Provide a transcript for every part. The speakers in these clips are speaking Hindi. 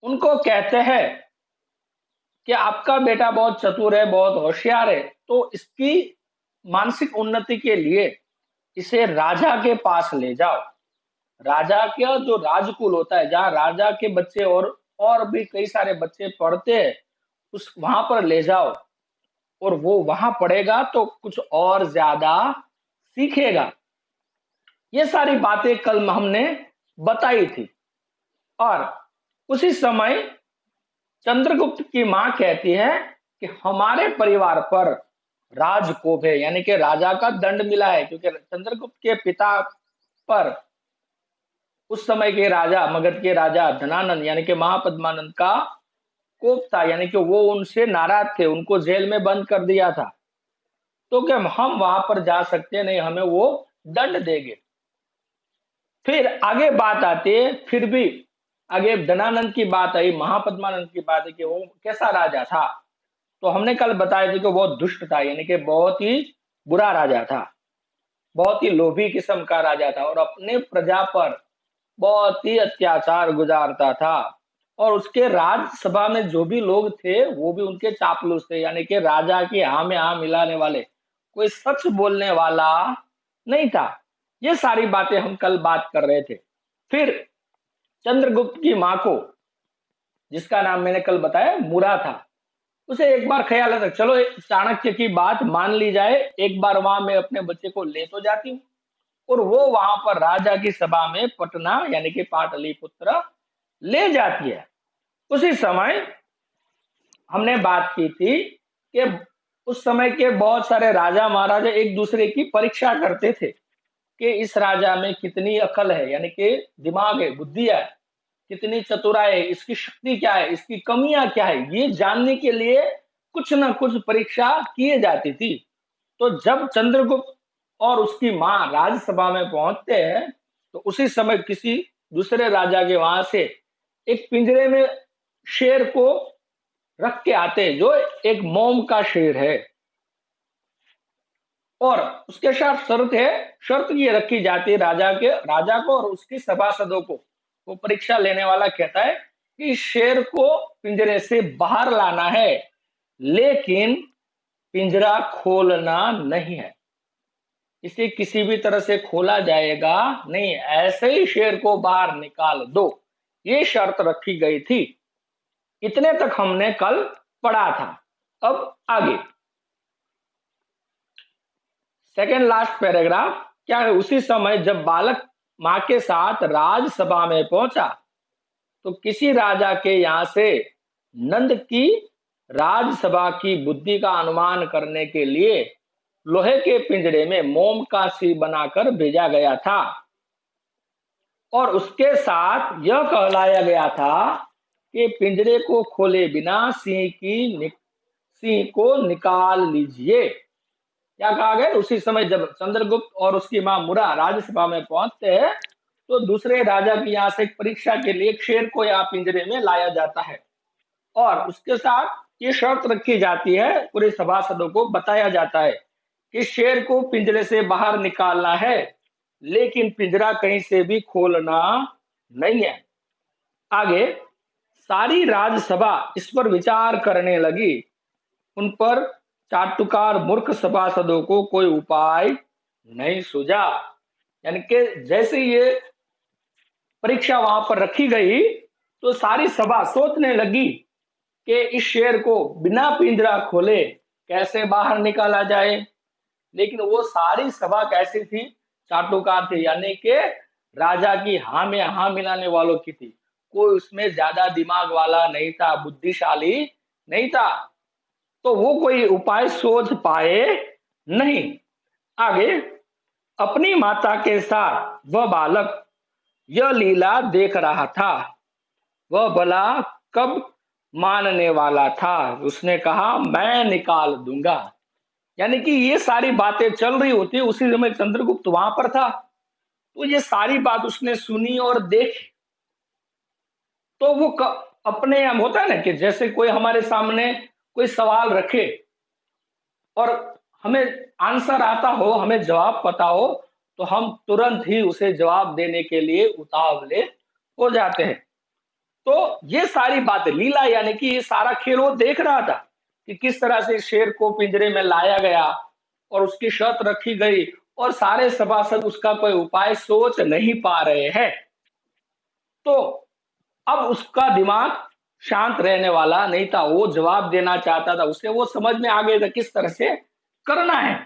उनको कहते हैं कि आपका बेटा बहुत चतुर है, बहुत होशियार है, तो इसकी मानसिक उन्नति के लिए इसे राजा के पास ले जाओ। राजा का जो राजकुल होता है, जहाँ राजा के बच्चे और भी कई सारे बच्चे पढ़ते हैं, उस वहां पर ले जाओ, और वो वहां पढ़ेगा तो कुछ और ज्यादा सीखेगा। ये सारी बातें कल हमने बताई थी। और उसी समय चंद्रगुप्त की मां कहती है कि हमारे परिवार पर राजकोप है, यानी कि राजा का दंड मिला है, क्योंकि चंद्रगुप्त के पिता पर उस समय के राजा, मगध के राजा धनानंद यानी कि महापद्मानंद का कोप था, यानी कि वो उनसे नाराज थे, उनको जेल में बंद कर दिया था। तो क्या हम वहां पर जा सकते नहीं, हमें वो दंड देंगे। फिर आगे बात आती है, फिर भी आगे धनानंद की बात आई, महापद्मानंद की बात है कि वो कैसा राजा था। तो हमने कल बताया था कि बहुत दुष्ट था, यानी कि बहुत ही बुरा राजा था, बहुत ही लोभी किस्म का राजा था, और अपने प्रजा पर बहुत ही अत्याचार गुजारता था। और उसके राज्यसभा में जो भी लोग थे वो भी उनके चापलूस थे, यानी कि राजा की हाँ में हाँ मिलाने वाले, कोई सच बोलने वाला नहीं था। ये सारी बातें हम कल बात कर रहे थे। फिर चंद्रगुप्त की मां को, जिसका नाम मैंने कल बताया मुरा था, उसे एक बार ख्याल आता, चलो चाणक्य की बात मान ली जाए, एक बार वहां मैं अपने बच्चे को ले तो जाती हूँ। और वो वहां पर राजा की सभा में पटना यानी कि पाटलिपुत्र ले जाती है। उसी समय हमने बात की थी कि उस समय के बहुत सारे राजा महाराजा एक दूसरे की परीक्षा करते थे कि इस राजा में कितनी अकल है, यानी कि दिमाग है, बुद्धि है, कितनी चतुराई है, इसकी शक्ति क्या है, इसकी कमियां क्या है, ये जानने के लिए कुछ ना कुछ परीक्षा किए जाती थी। तो जब चंद्रगुप्त और उसकी मां राज्यसभा में पहुंचते हैं, तो उसी समय किसी दूसरे राजा के वहां से एक पिंजरे में शेर को रख के आते हैं, जो एक मोम का शेर है। और उसके साथ शर्त ये रखी जाती है राजा को और उसके सभासदों को। वो परीक्षा लेने वाला कहता है कि इस शेर को पिंजरे से बाहर लाना है, लेकिन पिंजरा खोलना नहीं है, इसे किसी भी तरह से खोला जाएगा नहीं, ऐसे ही शेर को बाहर निकाल दो, ये शर्त रखी गई थी। इतने तक हमने कल पढ़ा था। अब आगे सेकेंड लास्ट पैराग्राफ क्या है, उसी समय जब बालक मां के साथ राजसभा में पहुंचा, तो किसी राजा के यहां से नंद की राजसभा की बुद्धि का अनुमान करने के लिए लोहे के पिंजरे में मोम का सिर बनाकर भेजा गया था, और उसके साथ यह कहलाया गया था कि पिंजरे को खोले बिना सिंह को निकाल लीजिए। क्या कहा गया, उसी समय जब चंद्रगुप्त और उसकी मां मुरा राज्यसभा में पहुंचते हैं, तो दूसरे राजा की यहाँ से परीक्षा के लिए एक शेर को यहाँ पिंजरे में लाया जाता है, और उसके साथ ये शर्त रखी जाती है, पूरे सभासदों को बताया जाता है कि शेर को पिंजरे से बाहर निकालना है, लेकिन पिंजरा कहीं से भी खोलना नहीं है। आगे सारी राज्यसभा इस पर विचार करने लगी। उन पर चाटुकार मूर्ख सभासदों को कोई उपाय नहीं सूझा। यानी कि जैसे ये परीक्षा वहां पर रखी गई, तो सारी सभा सोचने लगी कि इस शेर को बिना पिंजरा खोले कैसे बाहर निकाला जाए। लेकिन वो सारी सभा कैसी थी, चाटुकार थी, यानी कि राजा की हाँ में हाँ मिलाने वालों की थी, कोई उसमें ज्यादा दिमाग वाला नहीं था, बुद्धिशाली नहीं था, तो वो कोई उपाय सोच पाए नहीं। आगे अपनी माता के साथ वह बालक यह लीला देख रहा था, वह भला कब मानने वाला था। उसने कहा मैं निकाल दूंगा। यानी कि ये सारी बातें चल रही होती, उसी समय चंद्रगुप्त वहां पर था, तो ये सारी बात उसने सुनी और देखी। तो वो अपने हम होता है ना कि जैसे कोई हमारे सामने कोई सवाल रखे और हमें आंसर आता हो, हमें जवाब पता हो, तो हम तुरंत ही उसे जवाब देने के लिए उतावले हो जाते हैं। तो ये सारी बातें लीला यानी कि ये सारा खेल वो देख रहा था कि किस तरह से शेर को पिंजरे में लाया गया और उसकी शर्त रखी गई और सारे सभासद उसका कोई उपाय सोच नहीं पा रहे हैं। तो अब उसका दिमाग शांत रहने वाला नहीं था, वो जवाब देना चाहता था, उसे वो समझ में आ गया था किस तरह से करना है।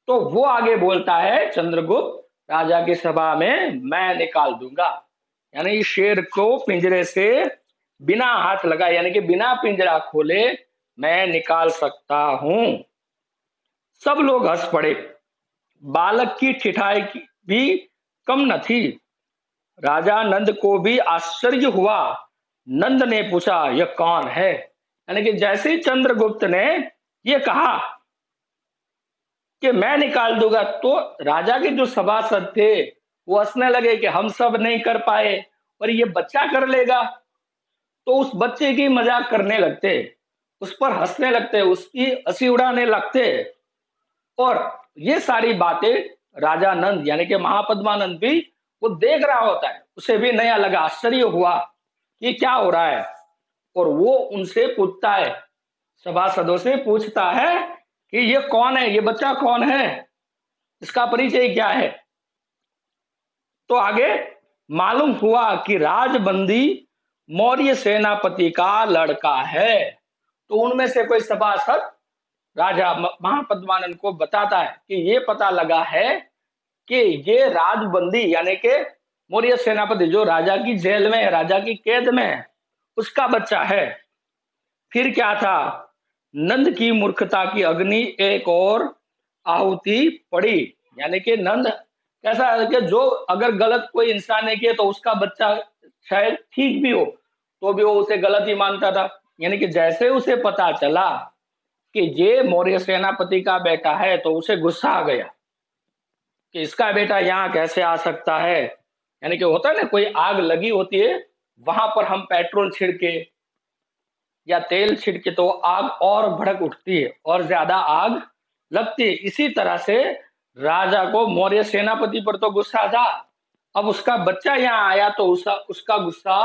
तो वो आगे बोलता है चंद्रगुप्त राजा की सभा में मैं निकाल दूंगा, यानी शेर को पिंजरे से बिना हाथ लगाए यानी कि बिना पिंजरा खोले मैं निकाल सकता हूं। सब लोग हंस पड़े, बालक की ठिठाई भी कम न थी। राजा नंद को भी आश्चर्य हुआ। नंद ने पूछा यह कौन है, यानी कि जैसे ही चंद्रगुप्त ने यह कहा कि मैं निकाल दूंगा, तो राजा के जो सभासद थे वो हंसने लगे कि हम सब नहीं कर पाए और ये बच्चा कर लेगा। तो उस बच्चे की मजाक करने लगते, उस पर हंसने लगते, उसकी हंसी उड़ाने लगते। और ये सारी बातें राजा नंद यानी कि महापद्मानंद भी वो देख रहा होता है, उसे भी नया लगा, आश्चर्य हुआ कि क्या हो रहा है। और वो उनसे पूछता है, सभासदों से पूछता है कि ये कौन है, ये बच्चा कौन है, इसका परिचय क्या है। तो आगे मालूम हुआ कि राजबंदी मौर्य सेनापति का लड़का है। तो उनमें से कोई सभासद राजा महापद्मानंद को बताता है कि ये पता लगा है कि ये राजबंदी यानी कि मौर्य सेनापति जो राजा की जेल में है, राजा की कैद में है, उसका बच्चा है। फिर क्या था, नंद की मूर्खता की अग्नि एक और आहुति पड़ी, यानी कि नंद कैसा है कि जो अगर गलत कोई इंसान ने किया तो उसका बच्चा शायद ठीक भी हो तो भी वो उसे गलत ही मानता था। यानी कि जैसे उसे पता चला कि ये मौर्य सेनापति का बेटा है तो उसे गुस्सा आ गया कि इसका बेटा यहाँ कैसे आ सकता है। यानी कि होता है ना, कोई आग लगी होती है, वहां पर हम पेट्रोल छिड़के या तेल छिड़के तो आग और भड़क उठती है और ज्यादा आग लगती है। इसी तरह से राजा को मौर्य सेनापति पर तो गुस्सा था, अब उसका बच्चा यहाँ आया तो उसका गुस्सा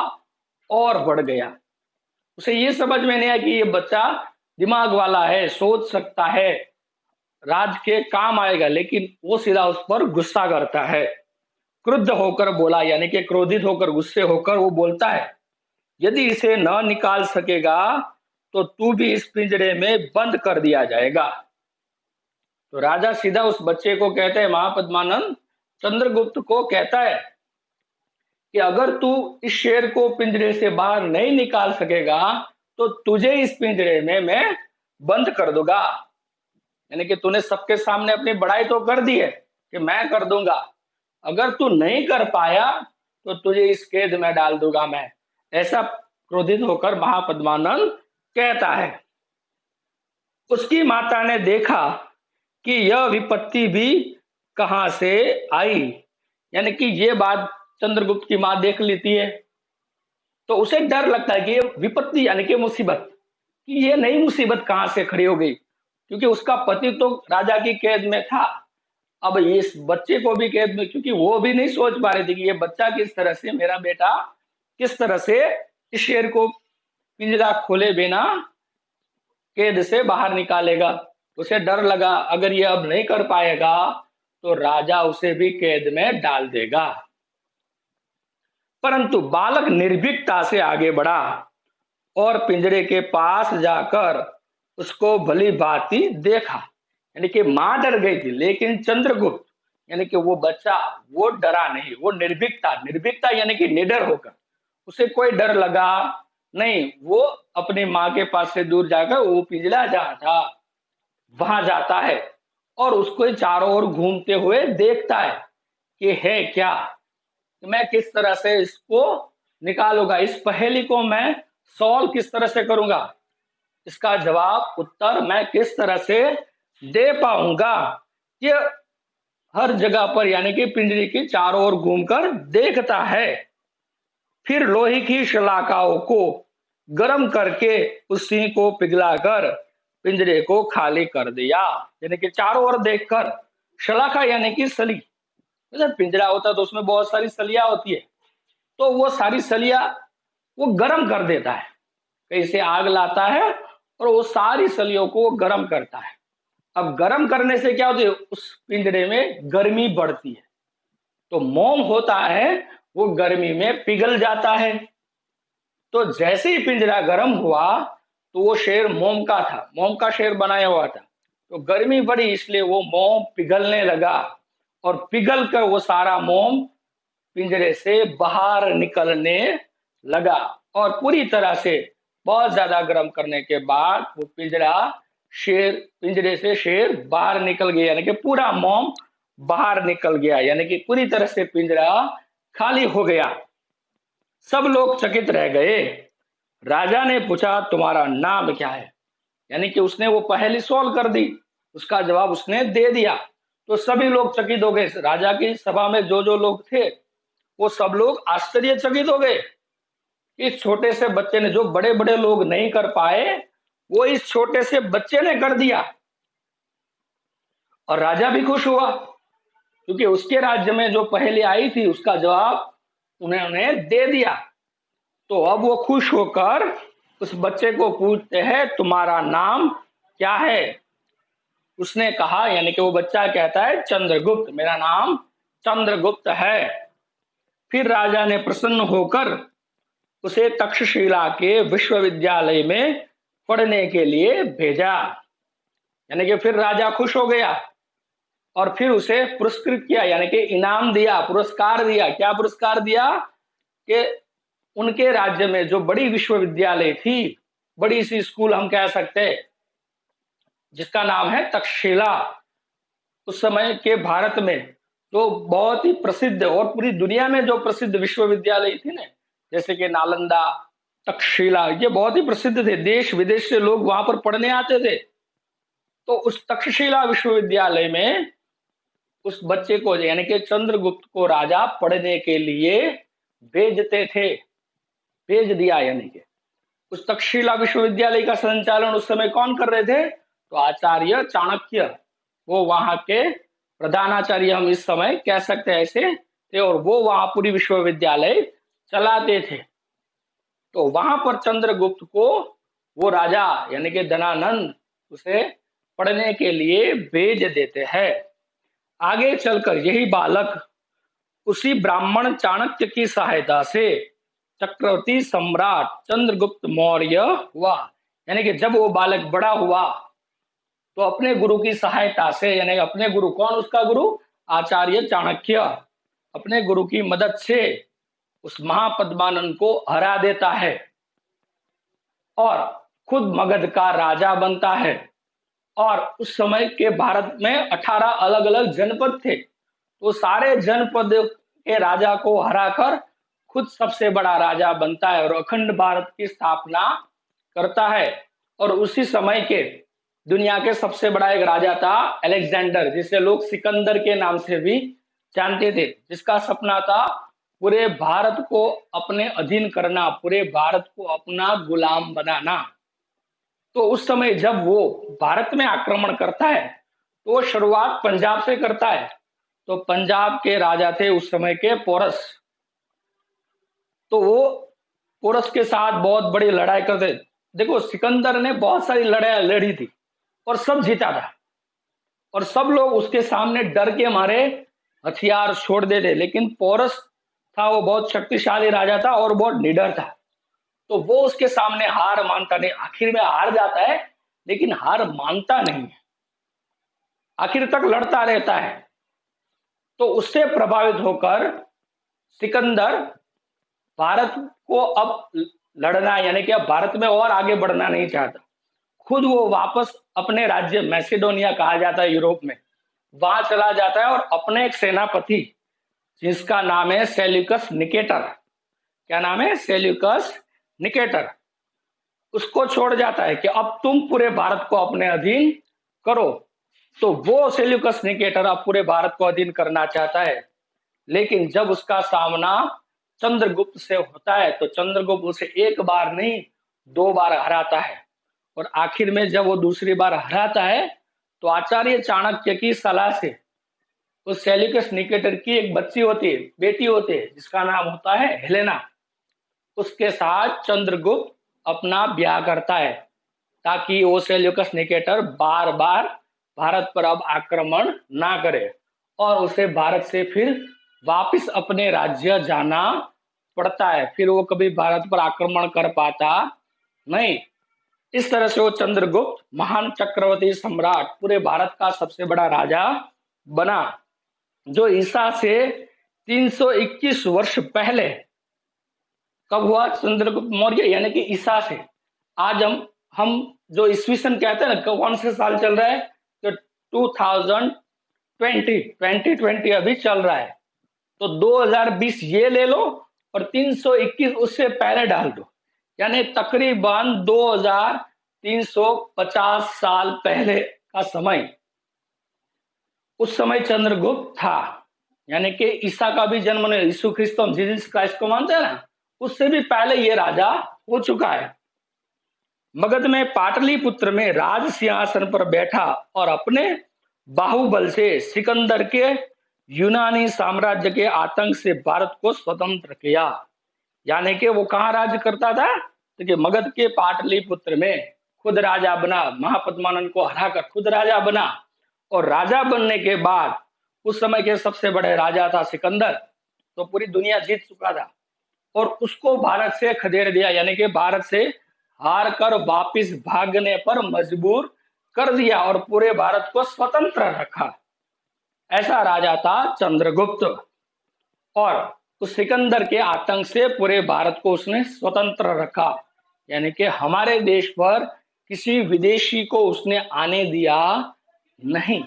और बढ़ गया। उसे ये समझ में नहीं आया कि ये बच्चा दिमाग वाला है, सोच सकता है, राज के काम आएगा, लेकिन वो सीधा उस पर गुस्सा करता है। क्रुद्ध होकर बोला, यानी कि क्रोधित होकर, गुस्से होकर वो बोलता है यदि इसे न निकाल सकेगा तो तू भी इस पिंजरे में बंद कर दिया जाएगा। तो राजा सीधा उस बच्चे को कहते हैं, महापद्मानंद चंद्रगुप्त को कहता है कि अगर तू इस शेर को पिंजरे से बाहर नहीं निकाल सकेगा तो तुझे इस पिंजरे में मैं बंद कर दूंगा। यानी कि तूने सबके सामने अपनी बड़ाई तो कर दी है कि मैं कर दूंगा, अगर तू नहीं कर पाया तो तुझे इस कैद में डाल दूंगा मैं, ऐसा क्रोधित होकर महापद्मानंद कहता है। उसकी माता ने देखा कि यह विपत्ति भी कहां से आई, यानी कि ये बात चंद्रगुप्त की मां देख लेती है तो उसे डर लगता है कि ये विपत्ति यानी कि मुसीबत, कि ये नई मुसीबत कहां से खड़ी हो गई, क्योंकि उसका पति तो राजा की कैद में था, अब इस बच्चे को भी कैद में, क्योंकि वो भी नहीं सोच पा रहे थे कि ये बच्चा किस तरह से, मेरा बेटा किस तरह से इस शेर को पिंजरा खोले बिना कैद से बाहर निकालेगा। उसे डर लगा अगर ये अब नहीं कर पाएगा तो राजा उसे भी कैद में डाल देगा। परंतु बालक निर्भीकता से आगे बढ़ा और पिंजरे के पास जाकर उसको भली भांति देखा। यानी कि मां डर गई थी लेकिन चंद्रगुप्त यानी कि वो बच्चा वो डरा नहीं, वो निर्भीकता, निर्भीकता यानी कि निडर होकर, उसे कोई डर लगा नहीं, वो अपनी मां के पास से दूर जाकर वो पिंजरा जहां था वहां जाता है और उसको चारों ओर घूमते हुए देखता है कि है क्या, मैं किस तरह से इसको निकालूंगा, इस पहेली को मैं सॉल्व किस तरह से करूंगा, इसका जवाब उत्तर मैं किस तरह से दे पाऊंगा। ये हर जगह पर यानी कि पिंजरे के चारों ओर घूमकर देखता है। फिर लोहे की शलाकाओं को गर्म करके उस सिंह को पिघलाकर पिंजरे को खाली कर दिया। यानी कि चारों ओर देखकर, शलाका यानी कि सली, जब पिंजरा होता है तो उसमें बहुत सारी सलियां होती है, तो वो सारी सलियां वो गर्म कर देता है, कहीं से आग लाता है और वो सारी सलियों को वो गर्म करता है। अब गर्म करने से क्या होती है, उस पिंजरे में गर्मी बढ़ती है, तो मोम होता है वो गर्मी में पिघल जाता है। तो जैसे ही पिंजरा गर्म हुआ तो वो शेर मोम का था, मोम का शेर बनाया हुआ था, तो गर्मी बढ़ी इसलिए वो मोम पिघलने लगा और पिघल कर वो सारा मोम पिंजरे से बाहर निकलने लगा और पूरी तरह से बहुत ज्यादा गर्म करने के बाद वो पिंजरे से शेर बाहर निकल गया, यानी कि पूरा मोम बाहर निकल गया, यानी कि पूरी तरह से पिंजरा खाली हो गया। सब लोग चकित रह गए। राजा ने पूछा तुम्हारा नाम क्या है, यानी कि उसने वो पहेली सॉल्व कर दी, उसका जवाब उसने दे दिया। तो सभी लोग चकित हो गए, राजा की सभा में जो जो लोग थे वो सब लोग आश्चर्यचकित हो गए। इस छोटे से बच्चे ने, जो बड़े बड़े लोग नहीं कर पाए वो इस छोटे से बच्चे ने कर दिया। और राजा भी खुश हुआ क्योंकि उसके राज्य में जो पहेली आई थी उसका जवाब उन्होंने दे दिया। तो अब वो खुश होकर उस बच्चे को पूछते हैं तुम्हारा नाम क्या है। उसने कहा, यानी कि वो बच्चा कहता है चंद्रगुप्त, मेरा नाम चंद्रगुप्त है। फिर राजा ने प्रसन्न होकर उसे तक्षशिला के विश्वविद्यालय में पढ़ने के लिए भेजा, यानी कि फिर राजा खुश हो गया और फिर उसे पुरस्कृत किया, यानी कि इनाम दिया, पुरस्कार दिया। क्या पुरस्कार दिया कि उनके राज्य में जो बड़ी विश्वविद्यालय थी, बड़ी सी स्कूल हम कह सकते हैं, जिसका नाम है तक्षशिला, उस समय के भारत में तो बहुत ही प्रसिद्ध और पूरी दुनिया में जो प्रसिद्ध विश्वविद्यालय थी ना, जैसे कि नालंदा, तक्षशिला, ये बहुत ही प्रसिद्ध थे, देश विदेश से लोग वहां पर पढ़ने आते थे। तो उस तक्षशिला विश्वविद्यालय में उस बच्चे को, यानी कि चंद्रगुप्त को राजा पढ़ने के लिए भेजते थे, भेज दिया। यानी कि उस तक्षशिला विश्वविद्यालय का संचालन उस समय कौन कर रहे थे, तो आचार्य चाणक्य, वो वहां के प्रधानाचार्य हम इस समय कह सकते हैं ऐसे थे, और वो वहां पूरी विश्वविद्यालय चलाते थे। तो वहां पर चंद्रगुप्त को वो राजा यानी कि धनानंद उसे पढ़ने के लिए भेज देते हैं। आगे चलकर यही बालक उसी ब्राह्मण चाणक्य की सहायता से चक्रवर्ती सम्राट चंद्रगुप्त मौर्य हुआ। यानी कि जब वो बालक बड़ा हुआ तो अपने गुरु की सहायता से, यानी अपने गुरु, कौन उसका गुरु, आचार्य चाणक्य, अपने गुरु की मदद से उस महापद्मानंद को हरा देता है और खुद मगध का राजा बनता है। और उस समय के भारत में 18 अलग अलग जनपद थे, तो सारे जनपद के राजा को हराकर खुद सबसे बड़ा राजा बनता है और अखंड भारत की स्थापना करता है। और उसी समय के दुनिया के सबसे बड़ा एक राजा था अलेक्जेंडर, जिसे लोग सिकंदर के नाम से भी जानते थे, जिसका सपना था पूरे भारत को अपने अधीन करना, पूरे भारत को अपना गुलाम बनाना। तो उस समय जब वो भारत में आक्रमण करता है तो वो शुरुआत पंजाब से करता है। तो पंजाब के राजा थे उस समय के पोरस, तो वो पोरस के साथ बहुत बड़ी लड़ाई करते। देखो, सिकंदर ने बहुत सारी लड़ाई लड़ी थी और सब जीता था, और सब लोग उसके सामने डर के मारे हथियार छोड़ देते, लेकिन पोरस था वो बहुत शक्तिशाली राजा था और बहुत निडर था, तो वो उसके सामने हार मानता नहीं। आखिर में हार जाता है लेकिन हार मानता नहीं है, आखिर तक लड़ता रहता है। तो उससे प्रभावित होकर सिकंदर भारत को अब लड़ना, यानी कि अब भारत में और आगे बढ़ना नहीं चाहता। खुद वो वापस अपने राज्य मैसेडोनिया कहा जाता है यूरोप में, वहां चला जाता है और अपने एक सेनापति जिसका नाम है सेल्यूकस निकेटर, क्या नाम है, सेल्यूकस निकेटर, उसको छोड़ जाता है कि अब तुम पूरे भारत को अपने अधीन करो। तो वो सेल्यूकस निकेटर अब पूरे भारत को अधीन करना चाहता है, लेकिन जब उसका सामना चंद्रगुप्त से होता है तो चंद्रगुप्त उसे एक बार नहीं 2 बार हराता है। और आखिर में जब वो दूसरी बार हराता है तो आचार्य चाणक्य की सलाह से उस सेल्यूकस निकेटर की एक बच्ची होती है, बेटी होती है, जिसका नाम होता है हेलेना, उसके साथ चंद्रगुप्त अपना ब्याह करता है, ताकि वो सेल्यूकस निकेटर बार बार भारत पर अब आक्रमण ना करे और उसे भारत से फिर वापस अपने राज्य जाना पड़ता है। फिर वो कभी भारत पर आक्रमण कर पाता नहीं। इस तरह से वो चंद्रगुप्त महान चक्रवर्ती सम्राट, पूरे भारत का सबसे बड़ा राजा बना, जो ईसा से 321 वर्ष पहले, कब हुआ? चंद्रगुप्त मौर्य यानी कि ईसा से। आज हम जो ईस्वी सन कहते हैं ना, कौन से साल चल रहा है? तो 2020 अभी चल रहा है, तो 2020 ये ले लो और 321 उससे पहले डाल दो, यानी तकरीबन 2350 साल पहले का समय। उस समय चंद्रगुप्त था, यानी कि ईसा का भी जन्म नहीं, यीशु ख्रिस्त हम जीसस क्राइस्ट को मानते हैं ना, उससे भी पहले ये राजा हो चुका है। मगध में पाटलिपुत्र में राज सिंहासन पर बैठा और अपने बाहुबल से सिकंदर के यूनानी साम्राज्य के आतंक से भारत को स्वतंत्र किया। यानी कि वो कहाँ राज करता था? तो कि मगध के पाटलिपुत्र में खुद राजा बना, महापद्मानंद को हराकर खुद राजा बना, और राजा बनने के बाद उस समय के सबसे बड़े राजा था सिकंदर, तो पूरी दुनिया जीत चुका था और उसको भारत से खदेड़ दिया, यानी कि भारत से हार कर वापिस भागने पर मजबूर कर दिया और पूरे भारत को स्वतंत्र रखा। ऐसा राजा था चंद्रगुप्त, और उस सिकंदर के आतंक से पूरे भारत को उसने स्वतंत्र रखा, यानी कि हमारे देश पर किसी विदेशी को उसने आने दिया नहीं।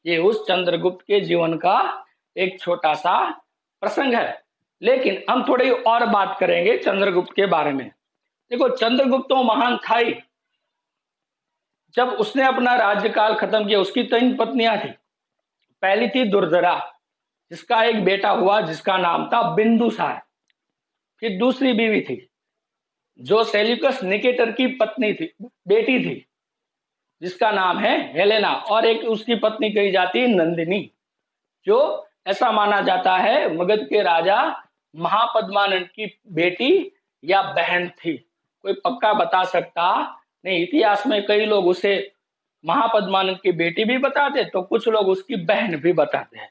ये उस चंद्रगुप्त के जीवन का एक छोटा सा प्रसंग है। लेकिन हम थोड़ी और बात करेंगे चंद्रगुप्त के बारे में। देखो, चंद्रगुप्त तो महान था ही। जब उसने अपना राज्यकाल खत्म किया, उसकी 3 पत्नियां थी। पहली थी दुर्धरा, जिसका एक बेटा हुआ जिसका नाम था बिंदुसार। फिर दूसरी बीवी थी जो सेल्यूकस निकेटर की पत्नी थी, बेटी थी, जिसका नाम है हेलेना, और एक उसकी पत्नी कही जाती है नंदिनी, जो ऐसा माना जाता है मगध के राजा महापद्मानंद की बेटी या बहन थी। कोई पक्का बता सकता नहीं। इतिहास में कई लोग उसे महापद्मानंद की बेटी भी बताते, तो कुछ लोग उसकी बहन भी बताते हैं।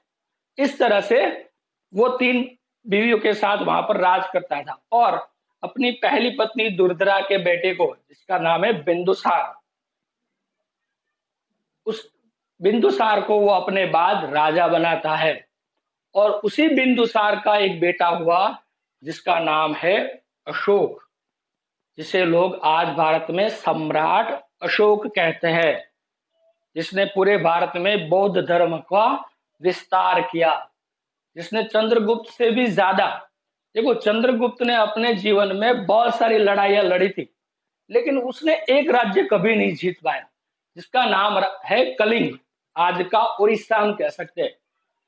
इस तरह से वो 3 बीवियों के साथ वहां पर राज करता था, और अपनी पहली पत्नी दुर्धरा के बेटे को, जिसका नाम है बिंदुसार, उस बिंदुसार को वो अपने बाद राजा बनाता है। और उसी बिंदुसार का एक बेटा हुआ जिसका नाम है अशोक, जिसे लोग आज भारत में सम्राट अशोक कहते हैं, जिसने पूरे भारत में बौद्ध धर्म का विस्तार किया, जिसने चंद्रगुप्त से भी ज्यादा। देखो, चंद्रगुप्त ने अपने जीवन में बहुत सारी लड़ाइयां लड़ी थी, लेकिन उसने एक राज्य कभी नहीं जीत पाया, जिसका नाम है कलिंग। आज का उड़ीसा हम कह सकते हैं।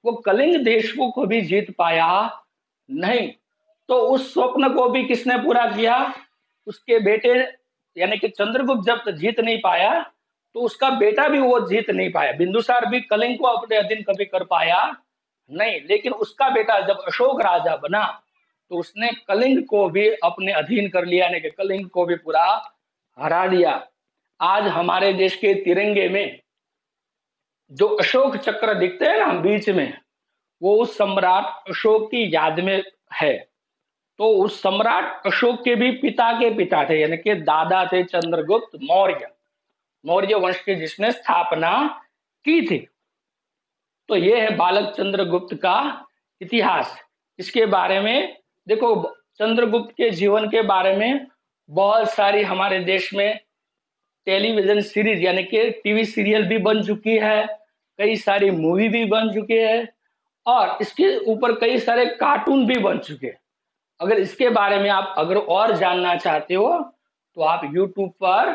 वो कलिंग देश को कभी जीत पाया नहीं। तो उस स्वप्न को भी किसने पूरा किया? उसके बेटे, यानी कि चंद्रगुप्त जब जीत नहीं पाया, तो उसका बेटा भी वो जीत नहीं पाया। बिंदुसार भी कलिंग को अपने अधीन कभी कर पाया नहीं, लेकिन उसका बेटा जब अशोक राजा बना, तो उसने कलिंग को भी अपने अधीन कर लिया, यानी कि कलिंग को भी पूरा हरा दिया। आज हमारे देश के तिरंगे में जो अशोक चक्र दिखते हैं ना बीच में, वो उस सम्राट अशोक की याद में है। तो उस सम्राट अशोक के भी पिता के पिता थे, यानी कि दादा थे चंद्रगुप्त मौर्य, मौर्य वंश की जिसने स्थापना की थी। तो ये है बालक चंद्रगुप्त का इतिहास। इसके बारे में देखो, चंद्रगुप्त के जीवन के बारे में बहुत सारी हमारे देश में टेलीविजन सीरीज, यानी कि टीवी सीरियल भी बन चुकी है, कई सारी मूवी भी बन चुकी है, और इसके ऊपर कई सारे कार्टून भी बन चुके हैं। अगर इसके बारे में आप अगर और जानना चाहते हो, तो आप YouTube पर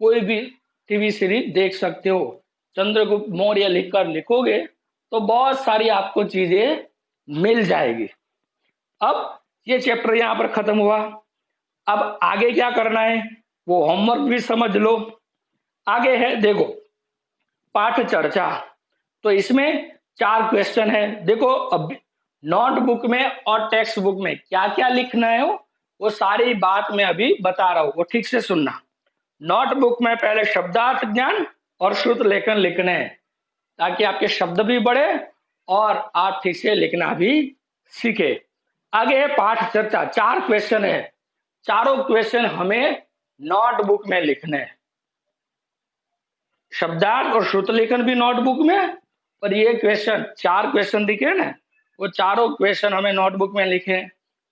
कोई भी टीवी सीरीज देख सकते हो। चंद्रगुप्त मौर्य लिखकर लिखोगे तो बहुत सारी आपको चीजें मिल जाएगी। अब ये चैप्टर यहाँ पर खत्म हुआ। अब आगे क्या करना है वो होमवर्क भी समझ लो। आगे है, देखो, पाठ चर्चा। तो इसमें 4 क्वेश्चन है। देखो, अब नोटबुक में और टेक्स्ट बुक में क्या क्या लिखना है वो सारी बात मैं अभी बता रहा हूं, वो ठीक से सुनना। नोटबुक में पहले शब्दार्थ ज्ञान और श्रुत लेखन लिखने हैं, ताकि आपके शब्द भी बढ़े और आप ठीक से लिखना भी सीखे। आगे है पाठ चर्चा, 4 क्वेश्चन है, चारों क्वेश्चन हमें नोटबुक में लिखने हैं। शब्दार्थ और श्रुत लेखन भी नोटबुक में, और ये क्वेश्चन 4 क्वेश्चन दिखे ना, वो चारों क्वेश्चन हमें नोटबुक में लिखे।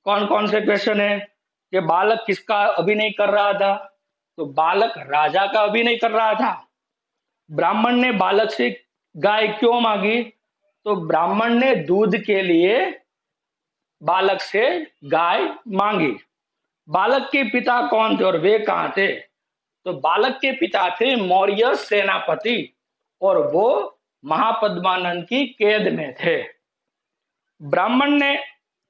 कौन कौन से क्वेश्चन है कि बालक किसका अभिनय कर रहा था, तो बालक राजा का अभिनय कर रहा था। ब्राह्मण ने बालक से गाय क्यों मांगी, तो ब्राह्मण ने दूध के लिए बालक से गाय मांगी। बालक के पिता कौन थे और वे कहां थे, तो बालक के पिता थे मौर्य सेनापति और वो महापद्मानंद की कैद में थे। ब्राह्मण ने,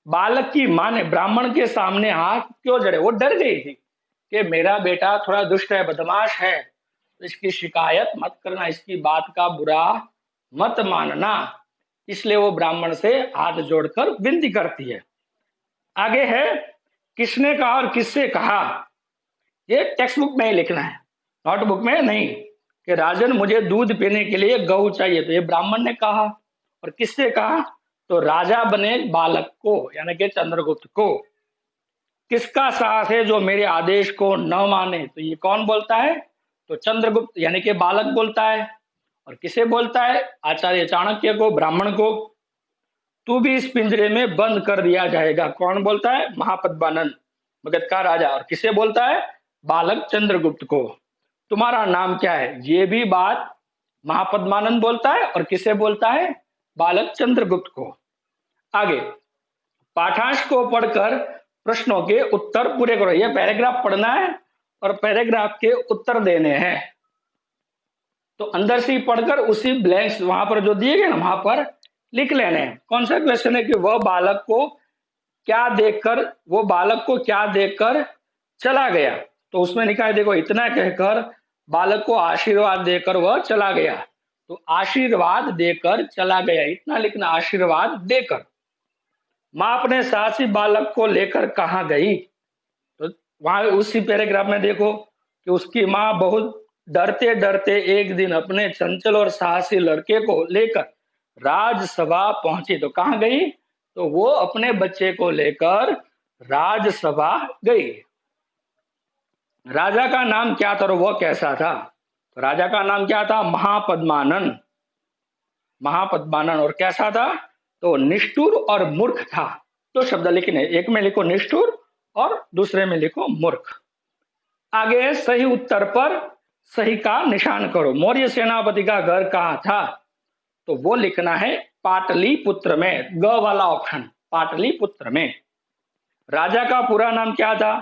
बालक की मां ने ब्राह्मण के सामने हाथ क्यों जड़े, वो डर गई थी कि मेरा बेटा थोड़ा दुष्ट है, बदमाश है, तो इसकी शिकायत मत करना, इसकी बात का बुरा मत मानना, इसलिए वो ब्राह्मण से हाथ जोड़कर विनती करती है। आगे है किसने कहा और किससे कहा, ये टेक्स्ट बुक में ही लिखना है, नोटबुक में नहीं, कि राजन मुझे दूध पीने के लिए गऊ चाहिए, तो ये ब्राह्मण ने कहा। और किससे कहा, तो राजा बने बालक को, यानी कि चंद्रगुप्त को। किसका साहस है जो मेरे आदेश को न माने, तो ये कौन बोलता है, तो चंद्रगुप्त यानी कि बालक बोलता है। और किसे बोलता है, आचार्य चाणक्य को, ब्राह्मण को। तू भी इस पिंजरे में बंद कर दिया जाएगा, कौन बोलता है, महापद्मानंद मगध का राजा। और किसे बोलता है, बालक चंद्रगुप्त को। तुम्हारा नाम क्या है, ये भी बात महापद्मानंद बोलता है, और किसे बोलता है, बालक चंद्रगुप्त को। आगे पाठांश को पढ़कर प्रश्नों के उत्तर पूरे करो, ये पैराग्राफ पढ़ना है और पैराग्राफ के उत्तर देने हैं। तो अंदर से ही पढ़कर उसी ब्लैंक्स वहां पर जो दिए गए ना, वहां पर लिख लेने हैं। कौन सा क्वेश्चन है कि वह बालक को क्या देखकर, वो बालक को क्या देखकर चला गया, तो उसमें लिखा है देखो, इतना कहकर बालक को आशीर्वाद देकर वह चला गया, तो आशीर्वाद देकर चला गया, इतना लिखना, आशीर्वाद देकर। मां अपने साथी बालक को लेकर कहां गई, तो वहां उसी पैराग्राफ में देखो कि उसकी मां बहुत डरते डरते एक दिन अपने चंचल और साहसी लड़के को लेकर राजसभा पहुंची, तो कहां गई, तो वो अपने बच्चे को लेकर राजसभा गई। राजा का नाम क्या था और वह कैसा था, तो राजा का नाम क्या था, महापद्मानंद, महापद्मानंद। और कैसा था, तो निष्ठुर और मूर्ख था। तो शब्द लिखने, एक में लिखो निष्ठुर और दूसरे में लिखो मूर्ख। आगे सही उत्तर पर सही का निशान करो। मौर्य सेनापति का घर कहां था, तो वो लिखना है पाटलिपुत्र में, ग वाला ऑप्शन, पाटलिपुत्र में। राजा का पूरा नाम क्या था,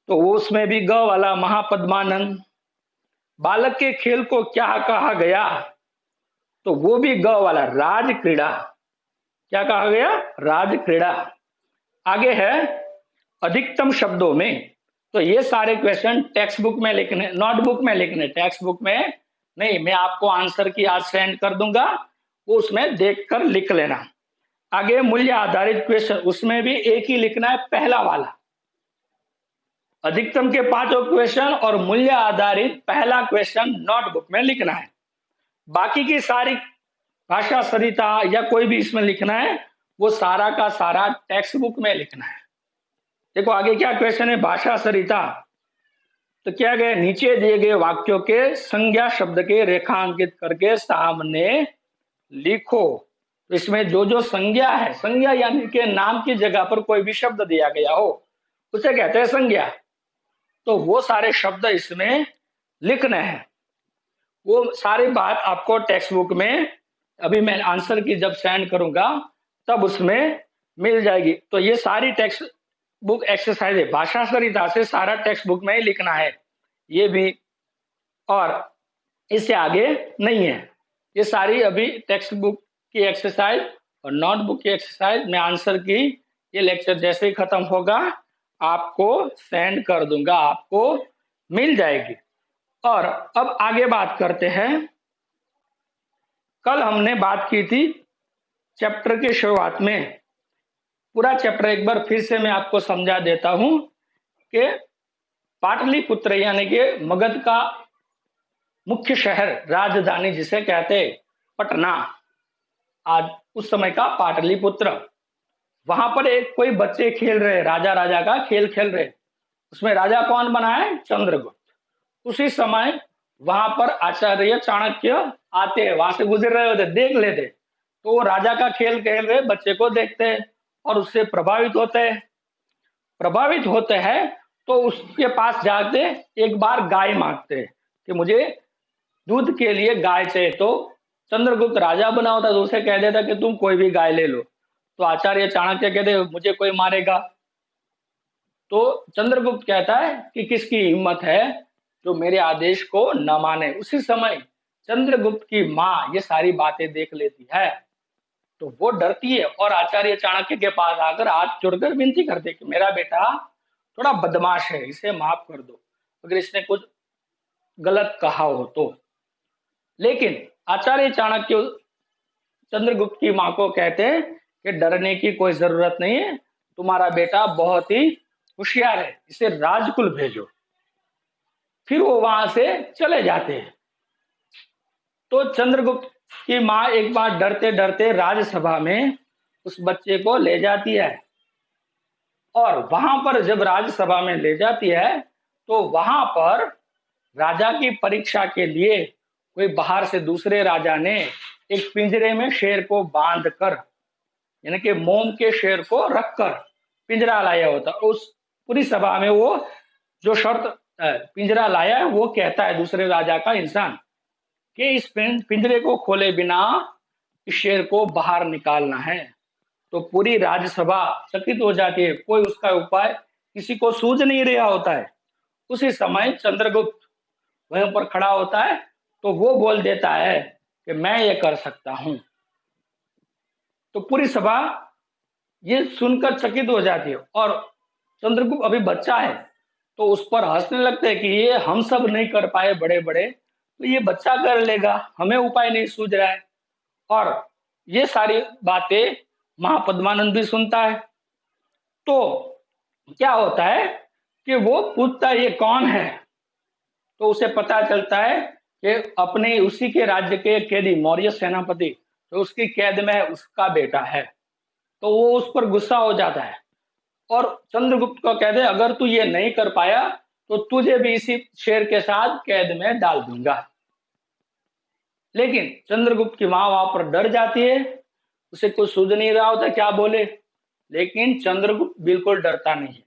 तो वो उसमें भी ग वाला, महापद्मानंद। बालक के खेल को क्या कहा गया, तो वो भी ग वाला, राज क्रीड़ा, क्या कहा गया, राज क्रीड़ा। आगे है अधिकतम शब्दों में, तो ये सारे क्वेश्चन टेक्स्ट बुक में लिखने, नोटबुक में लिखने, टेक्स्ट बुक में नहीं, मैं आपको आंसर की आज सेंड कर दूंगा, वो उसमें देखकर लिख लेना। आगे मूल्य आधारित क्वेश्चन, उसमें भी एक ही लिखना है, पहला वाला। अधिकतम के 5 क्वेश्चन और मूल्य आधारित पहला क्वेश्चन नोटबुक में लिखना है। बाकी की सारी भाषा सरिता या कोई भी इसमें लिखना है, वो सारा का सारा टेक्स्ट बुक में लिखना है। देखो आगे क्या क्वेश्चन है, भाषा सरिता, तो क्या गया, नीचे दिए गए वाक्यों के संज्ञा शब्द के रेखांकित करके सामने लिखो। तो इसमें जो जो संज्ञा है, संज्ञा यानी कि नाम की जगह पर कोई भी शब्द दिया गया हो, उसे कहते हैं संज्ञा। तो वो सारे शब्द इसमें लिखने हैं। वो सारी बात आपको टेक्स्ट बुक में, अभी मैं आंसर की जब सेंड करूंगा तब उसमें मिल जाएगी। तो ये सारी टेक्स्ट बुक एक्सरसाइज है, भाषा सरिता से सारा टेक्स्ट बुक में ही लिखना है ये भी, और इससे आगे नहीं है। ये सारी अभी टेक्स्ट बुक की एक्सरसाइज और नोटबुक की एक्सरसाइज, मैं आंसर की ये लेक्चर जैसे ही खत्म होगा आपको सेंड कर दूंगा, आपको मिल जाएगी। और अब आगे बात करते हैं, कल हमने बात की थी चैप्टर की शुरुआत में, पूरा चैप्टर एक बार फिर से मैं आपको समझा देता हूं कि पाटलिपुत्र यानी कि मगध का मुख्य शहर, राजधानी जिसे कहते पटना, आज उस समय का पाटलिपुत्र, वहां पर एक कोई बच्चे खेल रहे, राजा राजा का खेल खेल रहे। उसमें राजा कौन बना है? चंद्रगुप्त। उसी समय वहां पर आचार्य चाणक्य आते हैं, वहां से गुजर रहे होते, देख लेते, तो वो राजा का खेल खेल रहे बच्चे को देखते हैं और उससे प्रभावित होते हैं। तो उसके पास जाते, एक बार गाय मांगते हैं कि मुझे दूध के लिए गाय चाहिए। तो चंद्रगुप्त राजा बना होता तो उसे कह देता कि तुम कोई भी गाय ले लो। तो आचार्य चाणक्य कहते मुझे कोई मारेगा। तो चंद्रगुप्त कहता है कि किसकी हिम्मत है जो मेरे आदेश को न माने। उसी समय चंद्रगुप्त की माँ ये सारी बातें देख लेती है, तो वो डरती है और आचार्य चाणक्य के पास आकर हाथ जोड़कर विनती करते कि मेरा बेटा थोड़ा बदमाश है, इसे माफ कर दो अगर इसने कुछ गलत कहा हो तो। लेकिन आचार्य चाणक्य चंद्रगुप्त की माँ को कहते हैं कि डरने की कोई जरूरत नहीं है, तुम्हारा बेटा बहुत ही होशियार है, इसे राजकुल भेजो। फिर वो वहां से चले जाते हैं। तो चंद्रगुप्त की माँ एक बार डरते डरते राजसभा में उस बच्चे को ले जाती है, और वहां पर जब राज्यसभा में ले जाती है तो वहां पर राजा की परीक्षा के लिए कोई बाहर से दूसरे राजा ने एक पिंजरे में शेर को बांध कर, यानी कि मोम के शेर को रखकर पिंजरा लाया होता। उस पूरी सभा में वो जो शर्त पिंजरा लाया है वो कहता है दूसरे राजा का इंसान कि इस पिंजरे को खोले बिना इस शेर को बाहर निकालना है। तो पूरी राज्यसभा चकित हो जाती है, कोई उसका उपाय किसी को सूझ नहीं रहा होता है। उसी समय चंद्रगुप्त वहीं पर खड़ा होता है, तो वो बोल देता है कि मैं ये कर सकता हूं। तो पूरी सभा ये सुनकर चकित हो जाती है, और चंद्रगुप्त अभी बच्चा है तो उस पर हंसने लगते हैं कि ये हम सब नहीं कर पाए बड़े बड़े, तो ये बच्चा कर लेगा, हमें उपाय नहीं सूझ रहा है। और ये सारी बातें महापद्मानंद भी सुनता है। तो क्या होता है कि वो पूछता है ये कौन है। तो उसे पता चलता है कि अपने उसी के राज्य के कैदी मौर्य सेनापति तो उसकी कैद में है, उसका बेटा है। तो वो उस पर गुस्सा हो जाता है और चंद्रगुप्त को कहते हैं अगर तू ये नहीं कर पाया तो तुझे भी इसी शेर के साथ कैद में डाल दूंगा। लेकिन चंद्रगुप्त की मां वहां पर डर जाती है, उसे कुछ सूझ नहीं रहा होता क्या बोले। लेकिन चंद्रगुप्त बिल्कुल डरता नहीं है,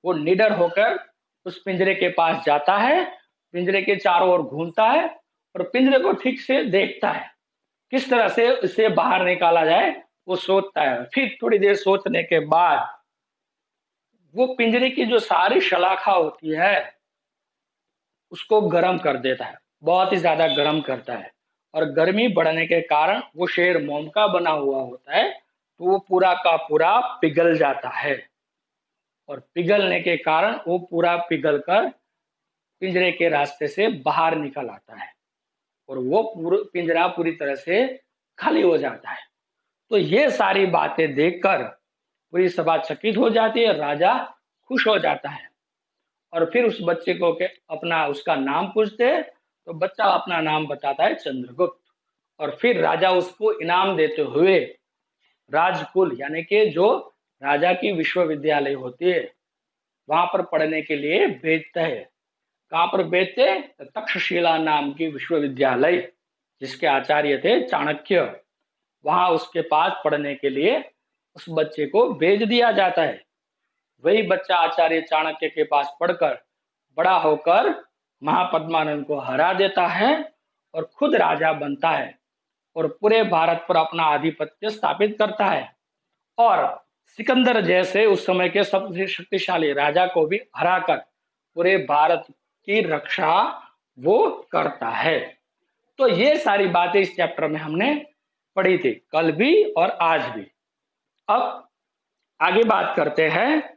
वो निडर होकर उस पिंजरे के पास जाता है, पिंजरे के चारों ओर घूमता है और पिंजरे को ठीक से देखता है, किस तरह से इसे बाहर निकाला जाए वो सोचता है। फिर थोड़ी देर सोचने के बाद वो पिंजरे की जो सारी शलाखा होती है उसको गर्म कर देता है, बहुत ही ज्यादा गर्म करता है, और गर्मी बढ़ने के कारण वो शेर मोम का बना हुआ होता है तो वो पूरा का पूरा पिघल जाता है, और पिघलने के कारण वो पूरा पिघल कर पिंजरे के रास्ते से बाहर निकल आता है और वो पिंजरा पूरी तरह से खाली हो जाता है। तो ये सारी बातें देखकर पूरी सभा चकित हो जाती है, राजा खुश हो जाता है और फिर उस बच्चे को के अपना उसका नाम पूछते हैं तो बच्चा अपना नाम बताता है चंद्रगुप्त। और फिर राजा उसको इनाम देते हुए राजकुल यानी कि जो राजा की विश्वविद्यालय होती है वहां पर पढ़ने के लिए भेजते हैं। कहां पर भेजते? तक्षशिला नाम की विश्वविद्यालय जिसके आचार्य थे चाणक्य, वहां उसके पास पढ़ने के लिए उस बच्चे को भेज दिया जाता है। वही बच्चा आचार्य चाणक्य के पास पढ़कर बड़ा होकर महापद्मानंद को हरा देता है और खुद राजा बनता है और पूरे भारत पर अपना आधिपत्य स्थापित करता है, और सिकंदर जैसे उस समय के सबसे शक्तिशाली राजा को भी हराकर पूरे भारत की रक्षा वो करता है। तो ये सारी बातें इस चैप्टर में हमने पढ़ी थी, कल भी और आज भी। अब आगे बात करते हैं